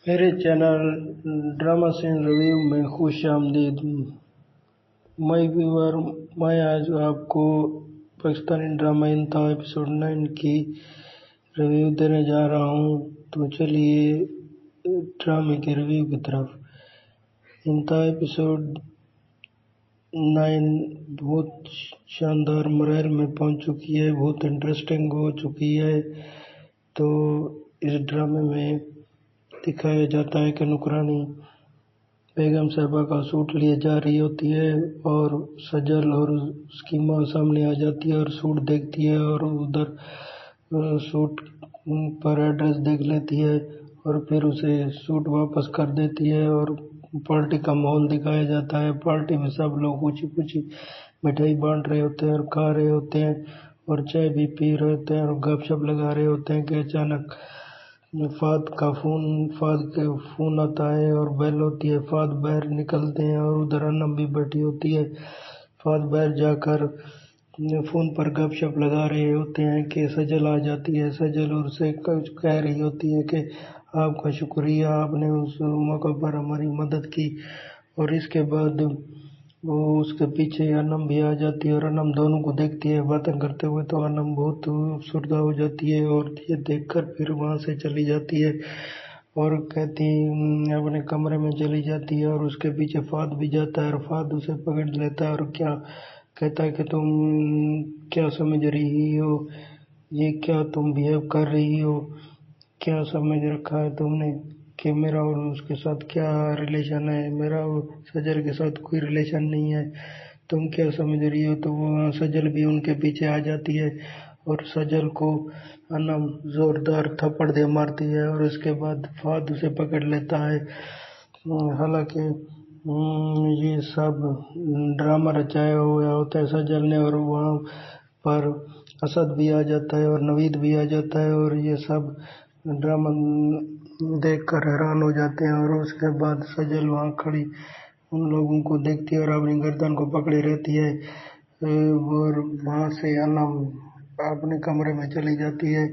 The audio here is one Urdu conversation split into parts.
میرے چینل ڈرامہ سین ریویو میں خوش آمدید۔ میں آج آپ کو پاکستانی ڈرامہ انتہا ایپیسوڈ 9 کی ریویو دینے جا رہا ہوں، تو چلیے ڈرامے کے ریویو کی طرف۔ انتہا ایپیسوڈ 9 بہت شاندار مراحل میں پہنچ چکی ہے، بہت انٹرسٹنگ ہو چکی ہے۔ تو اس ڈرامے میں دکھایا جاتا ہے کہ نوکرانی بیگم صاحبہ کا سوٹ لیے جا رہی ہوتی ہے اور سجل اور اس کی ماں سامنے آ جاتی ہے اور سوٹ دیکھتی ہے اور ادھر سوٹ پر ایڈریس دیکھ لیتی ہے اور پھر اسے سوٹ واپس کر دیتی ہے۔ اور پارٹی کا ماحول دکھایا جاتا ہے۔ پارٹی میں سب لوگ خوشی خوشی مٹھائی بانٹ رہے ہوتے ہیں اور کھا رہے ہوتے ہیں اور چائے بھی پی رہے ہوتے ہیں اور گپ شپ لگا رہے ہوتے ہیں کہ اچانک فہد کے فون آتا ہے اور بیل ہوتی ہے۔ فہد باہر نکلتے ہیں اور ادھر انم بھی بیٹھی ہوتی ہے۔ فہد باہر جا کر فون پر گپ شپ لگا رہے ہوتے ہیں کہ سجل آ جاتی ہے۔ سجل اور سے کہہ رہی ہوتی ہے کہ آپ کا شکریہ، آپ نے اس موقع پر ہماری مدد کی۔ اور اس کے بعد وہ اس کے پیچھے انم بھی آ جاتی ہے اور انم دونوں کو دیکھتی ہے باتیں کرتے ہوئے، تو انم بہت افسردہ ہو جاتی ہے اور یہ دیکھ کر پھر وہاں سے چلی جاتی ہے اور کہتی اپنے کمرے میں چلی جاتی ہے۔ اور اس کے پیچھے فہد بھی جاتا ہے اور فہد اسے پکڑ لیتا ہے اور کیا کہتا ہے کہ تم کیا سمجھ رہی ہو، یہ کیا تم بیہیو کر رہی ہو، کیا سمجھ رکھا ہے تم نے کہ میرا اور اس کے ساتھ کیا ریلیشن ہے، میرا اور سجل کے ساتھ کوئی ریلیشن نہیں ہے، تم کیا سمجھ رہی ہو۔ تو وہ سجل بھی ان کے پیچھے آ جاتی ہے اور سجل کو انم زوردار تھپڑ دے مارتی ہے اور اس کے بعد فہد اسے پکڑ لیتا ہے۔ حالانکہ یہ سب ڈرامہ رچایا ہوا ہوتا ہے سجل نے، اور وہاں پر اسد بھی آ جاتا ہے اور نوید بھی آ جاتا ہے اور یہ سب ڈرامہ دیکھ کر حیران ہو جاتے ہیں۔ اور اس کے بعد سجل وہاں کھڑی ان لوگوں کو دیکھتی ہے اور اپنی گردن کو پکڑے رہتی ہے اور وہاں سے انم اپنے کمرے میں چلی جاتی ہے۔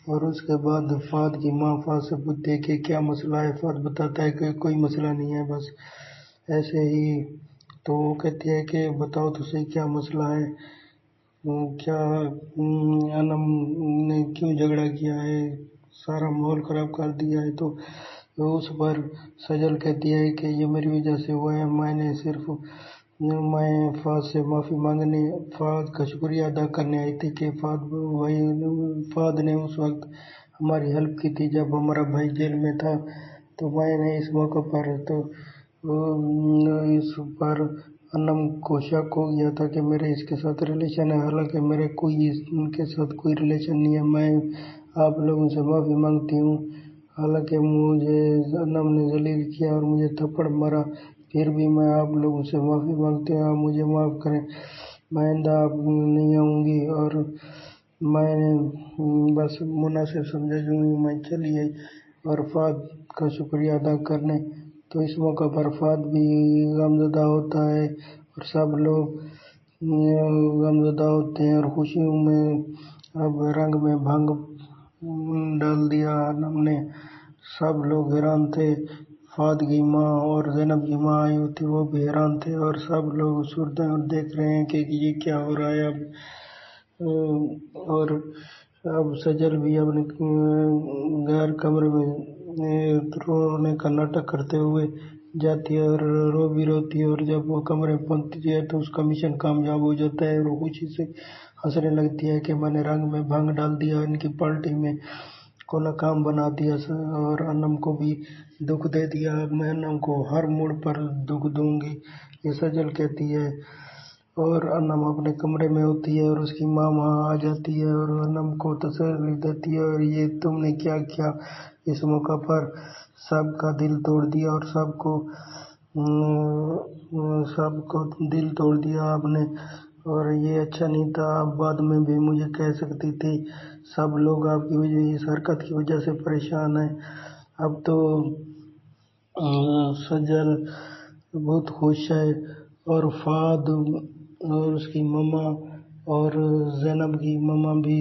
اور اس کے بعد فہد کی ماں فہد سے پوچھتی ہے کہ کیا مسئلہ ہے۔ فہد بتاتا ہے کہ کوئی مسئلہ نہیں ہے، بس ایسے ہی۔ تو وہ کہتی ہے کہ بتاؤ تو صحیح کیا مسئلہ ہے، کیا انم نے کیوں جھگڑا کیا ہے، سارا ماحول خراب کر دیا ہے۔ تو اس پر سجل کہتی ہے کہ یہ میری وجہ سے ہوا ہے، میں فہد سے معافی مانگنے، فہد کا شکریہ ادا کرنے آئی تھی کہ فہد نے اس وقت ہماری ہیلپ کی تھی جب ہمارا بھائی جیل میں تھا۔ تو میں نے اس موقع پر انم کو شک ہو گیا تھا کہ میرے اس کے ساتھ ریلیشن ہے، حالانکہ میرے ان کے ساتھ کوئی ریلیشن نہیں ہے۔ میں آپ لوگوں سے معافی مانگتی ہوں، حالانکہ مجھے انم نے ذلیل کیا اور مجھے تھپڑ مارا، پھر بھی میں آپ لوگوں سے معافی مانگتی ہوں، آپ مجھے معاف کریں، میں آئندہ آپ نہیں آؤں گی اور میں نے بس مناسب سمجھا جو میں چلی آئی اور فہد کا شکریہ ادا کرنے۔ تو اس موقع پر فہد بھی غمزدہ ہوتا ہے اور سب لوگ غمزدہ ہوتے ہیں اور خوشیوں میں اب رنگ میں بھنگ ڈال دیا انم نے۔ سب لوگ حیران تھے، فہد کی ماں اور زینب کی ماں آئی ہوئی تھی، وہ بھی حیران تھے اور سب لوگ سردے اور دیکھ رہے ہیں کہ یہ کیا ہو رہا ہے اب۔ اور اب سجل بھی اپنے غیر کمرے میں رونے کا ناٹک کرتے ہوئے جاتی ہے اور رو بھی روتی ہے، اور جب وہ کمرے میں پہنچتی ہے تو اس کا مشن کامیاب ہو جاتا ہے اور وہ خوشی سے ہنسنے لگتی ہے کہ میں نے رنگ میں بھنگ ڈال دیا، ان کی پارٹی میں کو ناکام بنا دیا اور انم کو بھی دکھ دے دیا، اب میں انم کو ہر موڑ پر دکھ دوں گی، یہ سجل کہتی ہے۔ اور انم اپنے کمرے میں ہوتی ہے اور اس کی ماں وہاں آ جاتی ہے اور انم کو تسلی دیتی ہے اور یہ تم نے کیا کیا، اس موقع پر سب کا دل توڑ دیا اور سب کو دل توڑ دیا آپ نے، اور یہ اچھا نہیں تھا، آپ بعد میں بھی مجھے کہہ سکتی تھی، سب لوگ آپ کی وجہ اس حرکت کی وجہ سے پریشان ہیں۔ اب تو سجل بہت خوش ہے اور فہد اور اس کی مما اور زینب کی مما بھی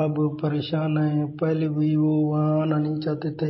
اب پریشان ہیں، پہلے بھی وہ وہاں آنا نہیں چاہتے تھے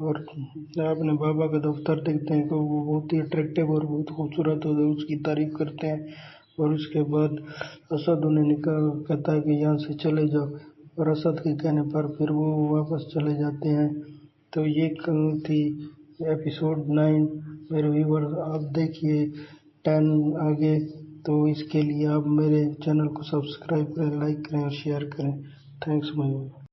اور اپنے بابا کا دفتر دیکھتے ہیں کہ وہ بہت ہی اٹریکٹیو اور بہت خوبصورت ہوتا ہے، اس کی تعریف کرتے ہیں، اور اس کے بعد اسد انہیں کہتا ہے کہ یہاں سے چلے جاؤ، اور اسد کے کہنے پر پھر وہ واپس چلے جاتے ہیں۔ تو یہ تھی ایپیسوڈ 9 میرے ویور، آپ دیکھیے 10 آگے، تو اس کے لیے آپ میرے چینل کو سبسکرائب کریں، لائک کریں اور شیئر کریں۔ تھینکس مائی ویور۔